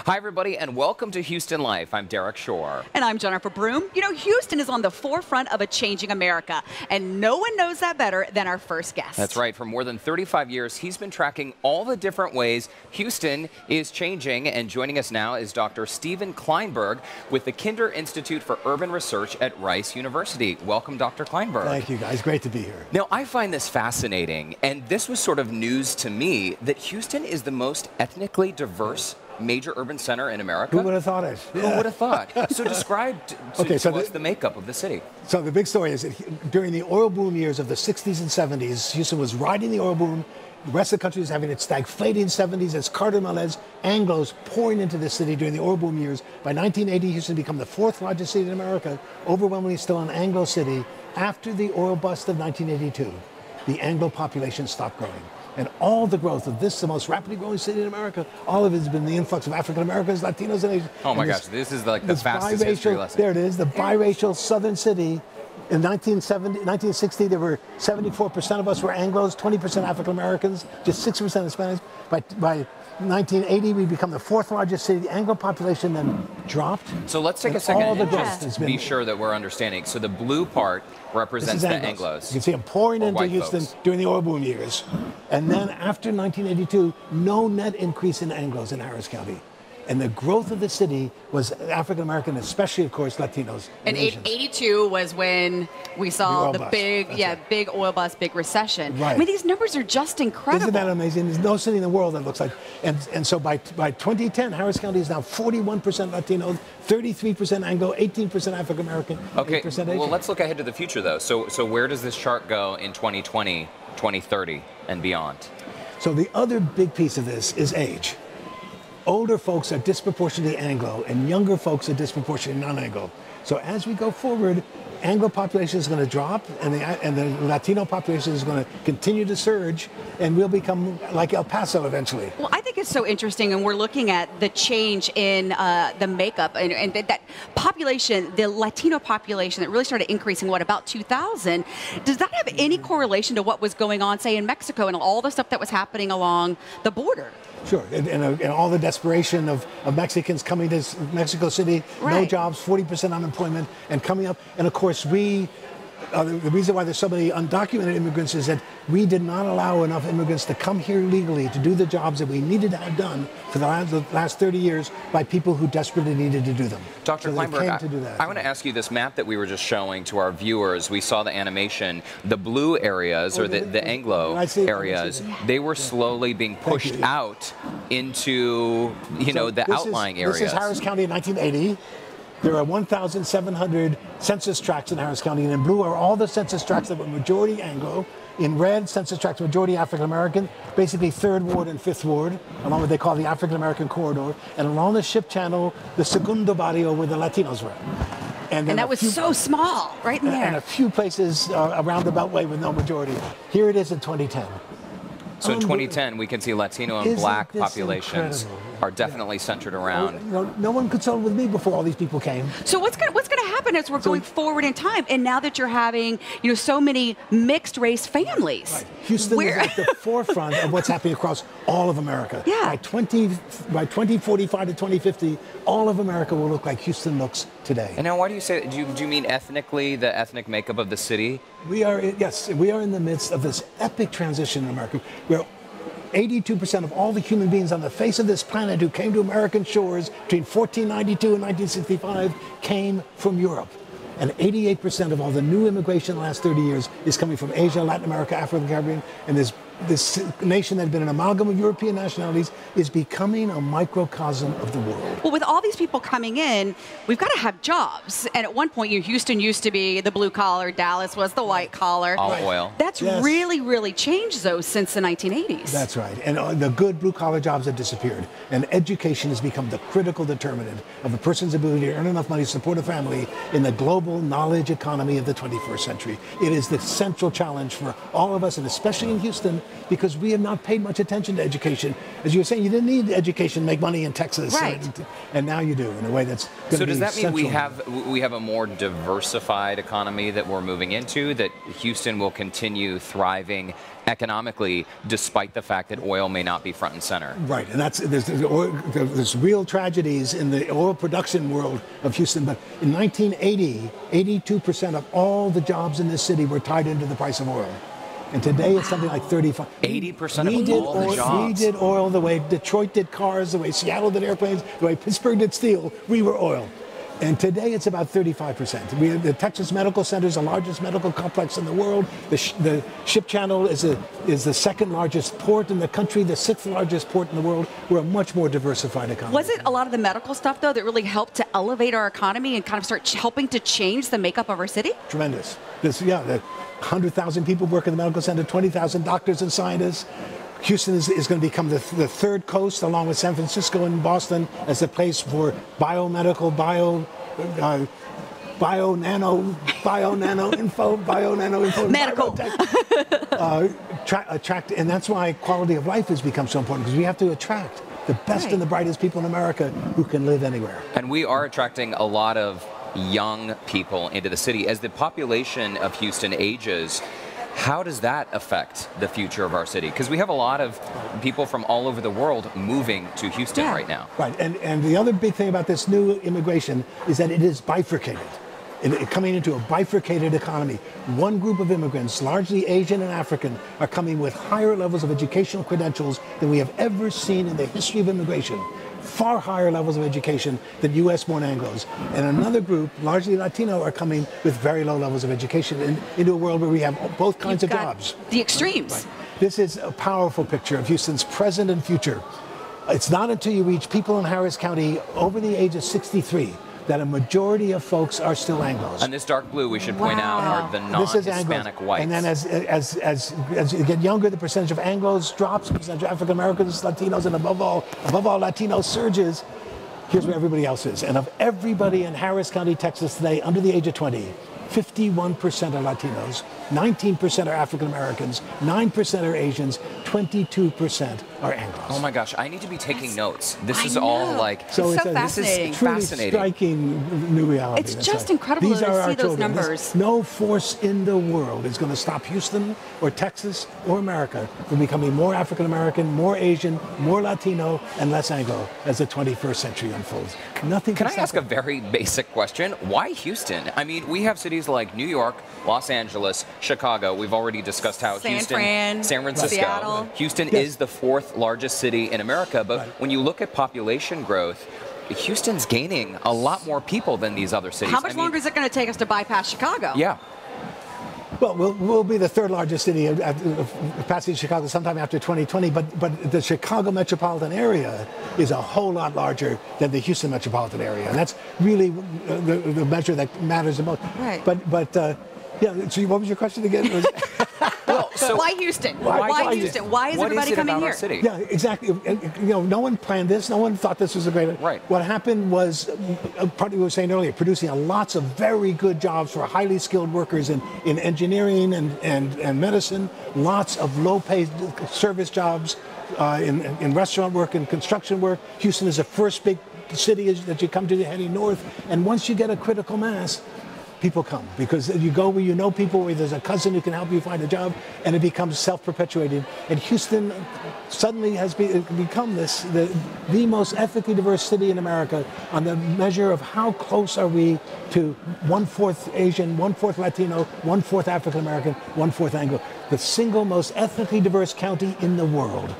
Hi, everybody, and welcome to Houston Life. I'm Derek Shore. And I'm Jennifer Broom. You know, Houston is on the forefront of a changing America, and no one knows that better than our first guest. That's right. For more than 35 years, he's been tracking all the different ways Houston is changing. And joining us now is Dr. Steven Kleinberg with the Kinder Institute for Urban Research at Rice University. Welcome, Dr. Kleinberg. Thank you, guys. Great to be here. Now, I find this fascinating, and this was sort of news to me, that Houston is the most ethnically diverse major urban center in America. Who would have thought it? Yeah. Who would have thought? So describe to us the makeup of the city. So the big story is that during the oil boom years of the 60s and 70s, Houston was riding the oil boom. The rest of the country was having its stagflating 70s as Carter Melez, Anglos pouring into the city during the oil boom years. By 1980, Houston became the fourth largest city in America, overwhelmingly still an Anglo city. After the oil bust of 1982, the Anglo population stopped growing. And all the growth of this, the most rapidly growing city in America, all of it has been the influx of African Americans, Latinos, and Asians. Oh my gosh, this is like the fastest history lesson. There it is, the biracial southern city. In 1960, there were 74% of us were Anglos, 20% African Americans, just 6% Hispanics. By 1980, we become the fourth largest city. The Anglo population then dropped. So let's take a second all the and growth just be sure that we're understanding. So the blue part represents the Anglos. You can see them pouring into Houston during the oil boom years. And then after 1982, no net increase in Anglos in Harris County. And the growth of the city was African American, especially, of course, Latinos. And 82 was when we saw the big oil bust, big recession. Right. I mean, these numbers are just incredible. Isn't that amazing? There's no city in the world that looks like. And so by 2010, Harris County is now 41% Latino, 33% Anglo, 18% African American, 8% Asian. Well, let's look ahead to the future, though. So where does this chart go in 2020, 2030, and beyond? So the other big piece of this is age. Older folks are disproportionately Anglo, and younger folks are disproportionately non-Anglo. So as we go forward, Anglo population is going to drop, and the Latino population is going to continue to surge, and we'll become like El Paso eventually. Well, I think it's so interesting, and we're looking at the change in the makeup, and that population, the Latino population that really started increasing, about 2000. Does that have any correlation to what was going on, say, in Mexico and all the stuff that was happening along the border? Sure, and all the desperation of Mexicans coming to Mexico City, no jobs, 40% unemployment, and coming up. And of course, the reason why there's so many undocumented immigrants is that we did not allow enough immigrants to come here legally to do the jobs that we needed to have done for the last 30 years by people who desperately needed to do them. Dr. Kleinberg, I want to ask you this map that we were just showing to our viewers. We saw the animation. The blue areas, or the Anglo areas, they were slowly being pushed out into, the outlying areas. This is Harris County in 1980. There are 1,700 census tracts in Harris County, and in blue are all the census tracts that were majority Anglo. In red, census tracts majority African American, basically 3rd Ward and 5th Ward, along what they call the African American corridor, and along the ship channel, the Segundo Barrio, where the Latinos were. And that was so small, right in there. And a few places around the Beltway with no majority. Here it is in 2010. So in 2010, we can see Latino and Black populations are definitely centered around. No one consulted with me before all these people came. So what's going to happen as we're going forward in time, and now that you're having so many mixed race families? Right. Houston is at the forefront of what's happening across all of America. Yeah. By 2045 to 2050, all of America will look like Houston looks today. And now, why do you say? Do you mean ethnically, the ethnic makeup of the city? We are in the midst of this epic transition in America, where 82% of all the human beings on the face of this planet who came to American shores between 1492 and 1965 came from Europe. And 88% of all the new immigration in the last 30 years is coming from Asia, Latin America, Africa, and the Caribbean. And this nation that had been an amalgam of European nationalities is becoming a microcosm of the world. Well, with all these people coming in, we've got to have jobs. And at one point, Houston used to be the blue collar, Dallas was the white collar. All oil. That's really changed, though, since the 1980s. That's right. And the good blue collar jobs have disappeared. And education has become the critical determinant of a person's ability to earn enough money to support a family in the global knowledge economy of the 21st century. It is the central challenge for all of us, and especially in Houston, because we have not paid much attention to education. As you were saying, you didn't need education to make money in Texas, right? And now you do in a way that's going to be. So does that mean central. we have a more diversified economy that we're moving into? That Houston will continue thriving economically, despite the fact that oil may not be front and center. Right, and there's real tragedies in the oil production world of Houston. But in 1980, 82% of all the jobs in this city were tied into the price of oil. And today it's something like 35. 80% of all the jobs. We did oil the way Detroit did cars, the way Seattle did airplanes, the way Pittsburgh did steel. We were oil. And today it's about 35%. The Texas Medical Center is the largest medical complex in the world. The Ship Channel is the second largest port in the country, the sixth largest port in the world. We're a much more diversified economy. Was it a lot of the medical stuff, though, that really helped to elevate our economy and kind of start helping to change the makeup of our city? Tremendous. The 100,000 people work in the medical center, 20,000 doctors and scientists. Houston is going to become the third coast, along with San Francisco and Boston, as a place for biomedical, nano info, medical. And that's why quality of life has become so important, because we have to attract the best and the brightest people in America who can live anywhere. And we are attracting a lot of young people into the city. As the population of Houston ages, how does that affect the future of our city? Because we have a lot of people from all over the world moving to Houston right now. Right, and the other big thing about this new immigration is that it is bifurcated. Coming into a bifurcated economy. One group of immigrants, largely Asian and African, are coming with higher levels of educational credentials than we have ever seen in the history of immigration. Far higher levels of education than U.S.-born Anglos. And another group, largely Latino, are coming with very low levels of education into a world where we have both kinds of jobs. The extremes. Right. This is a powerful picture of Houston's present and future. It's not until you reach people in Harris County over the age of 63 that a majority of folks are still Anglos. And this dark blue, we should point out, are the non-Hispanic whites. And then as you get younger, the percentage of Anglos drops, the percentage of African Americans, Latinos, and above all, Latino surges. Here's where everybody else is. And of everybody in Harris County, Texas today, under the age of 20, 51% are Latinos, 19% are African Americans, 9% are Asians, 22% are Anglos. Oh my gosh, I need to be taking notes. This is all like so fascinating. This is truly striking new reality. It's just incredible to see those numbers. No force in the world is going to stop Houston or Texas or America from becoming more African American, more Asian, more Latino, and less Anglo as the 21st century unfolds. Nothing. Can I ask a very basic question? Why Houston? I mean, we have cities like New York, Los Angeles, Chicago. We've already discussed how San Francisco, Seattle. Houston is the fourth largest city in America. But when you look at population growth, Houston's gaining a lot more people than these other cities. How much longer is it going to take us to bypass Chicago? Yeah. Well, we'll be the third largest city passing Chicago sometime after 2020, but the Chicago metropolitan area is a whole lot larger than the Houston metropolitan area, and that's really the measure that matters the most. Right. But yeah. So what was your question again? So why Houston? Why Houston? Why is everybody coming here? City? Yeah, exactly. No one planned this. No one thought this was a great. Right. What happened was, part of what we were saying earlier, producing lots of very good jobs for highly skilled workers in engineering and medicine. Lots of low-paid service jobs in restaurant work and construction work. Houston is the first big city that you come to heading north, and once you get a critical mass, people come, because you go where you know people, where there's a cousin who can help you find a job, and it becomes self-perpetuating. And Houston suddenly has become the most ethnically diverse city in America on the measure of how close are we to 1/4 Asian, 1/4 Latino, 1/4 African American, 1/4 Anglo, the single most ethnically diverse county in the world.